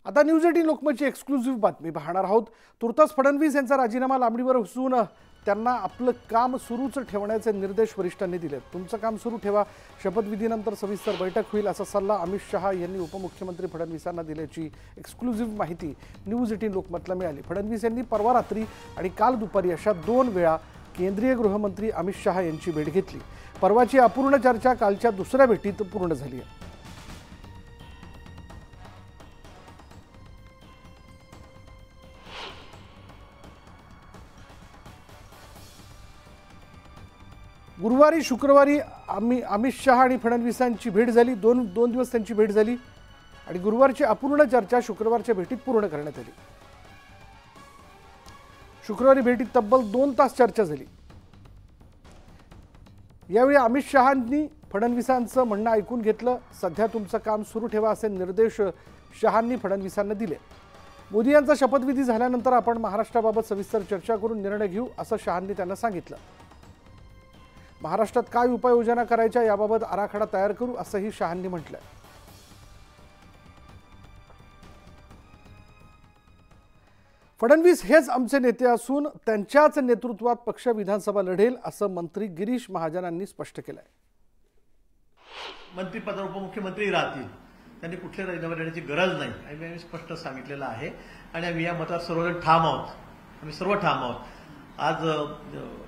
आता news 18 लोकमतची exclusive बातमी पाहणार आहोत। तुर्तास फडणवीस यांचा राजीनामा लांबणीवर असून त्यांना आपलं काम सुरूच ठेवण्याचे निर्देश वरिष्ठांनी दिलेत। तुमचं काम सुरू ठेवा, शपथविधीनंतर सविस्तर बैठक होईल असा सल्ला अमित शहा यांनी उपमुख्यमंत्री फडणवीसांना दिल्याची एक्सक्लुझिव्ह माहिती न्यूज 18 लोकमतला मिळाली। फडणवीस यांनी परवा रात्री आणि काल दुपारी अशा 2 वेळा केंद्रीय गृहमंत्री अमित शहा यांची भेट घेतली। परवाची अपूर्ण चर्चा कालच्या दुसऱ्या भेटीत पूर्ण झाली आहे। गुरुवारी शुक्रवारी अमित शहा आणि फडणवीसांची भेट झाली। दोन दिवस त्यांची भेट झाली आणि गुरुवारची अपूर्ण चर्चा शुक्रवारच्या भेटीत पूर्ण करण्यात आली। शुक्रवारी भेटीत तब्बल 2 तास चर्चा झाली। यावेळी अमित शहांनी फडणवीसांचं म्हणणं ऐकून घेतलं। सध्या तुमचं काम सुरू ठेवा असे निर्देश शहांनी फडणवीसांना दिले। मोदी यांचा शपथविधी झाल्यानंतर आपण महाराष्ट्राबाबत सविस्तर चर्चा करून निर्णय घेऊ असं शहांनी त्यांना सांगितलं। महाराष्ट्रात काय उपाययोजना करायच्या याबाबत आराखडा तयार करू असंही शहांनी म्हटलंय। फडणवीस हेच आमचे नेते असून त्यांच्याच नेतृत्वात पक्ष विधानसभा लढेल असं मंत्री गिरीश महाजनांनी स्पष्ट केलंय। मंत्रिपद उपमुख्यमंत्री राहतील, त्यांनी कुठल्या राजीनामा देण्याची गरज नाही आम्ही स्पष्ट सांगितलेलं आहे आणि आम्ही या मतावर सर्वजण ठाम आहोत। आम्ही सर्व ठाम आहोत। आज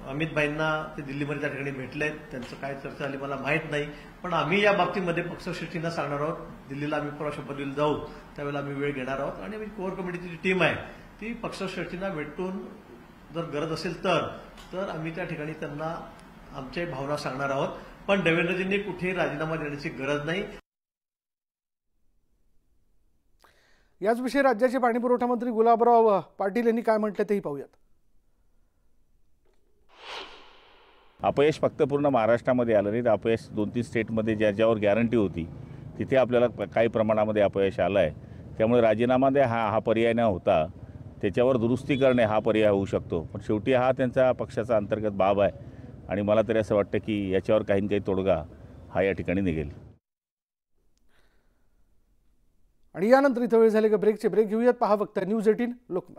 अमित भाईंना ते दिल्लीमध्ये त्या ठिकाणी भेटलेत, त्यांचं काय चर्चा झाली मला माहीत नाही, पण आम्ही या बाबतीमध्ये पक्षश्रेष्ठींना सांगणार आहोत। दिल्लीला आम्ही परवा शपथविधीला जाऊ, त्यावेळेला आम्ही वेळ घेणार आहोत आणि आम्ही कोर कमिटीची जी टीम आहे ती पक्षश्रेष्ठींना भेटून जर गरज असेल तर आम्ही त्या ठिकाणी त्यांना आमच्या भावना सांगणार आहोत। पण देवेंद्रजींनी कुठेही राजीनामा देण्याची गरज नाही। याच विषयी राज्याचे पाणीपुरवठा मंत्री गुलाबराव पाटील यांनी काय म्हटलं तेही पाहूयात। अपयश फक्त पूर्ण महाराष्ट्रामध्ये आलं नाही, तर अपयश 2-3 स्टेटमध्ये ज्यावर गॅरंटी होती तिथे आपल्याला काही प्रमाणामध्ये अपयश आलं आहे। त्यामुळे राजीनामा दे हा पर्याय न होता त्याच्यावर दुरुस्ती करणे हा पर्याय होऊ शकतो। पण शेवटी हा त्यांचा पक्षाचा अंतर्गत बाब आहे आणि मला तरी असं वाटतं की याच्यावर काही ना काही तोडगा हा या ठिकाणी निघेल। आणि यानंतर इथं वेळ झाली का ब्रेकचे ब्रेक घेऊयात। पहा फक्त न्यूज 18 लोकमत।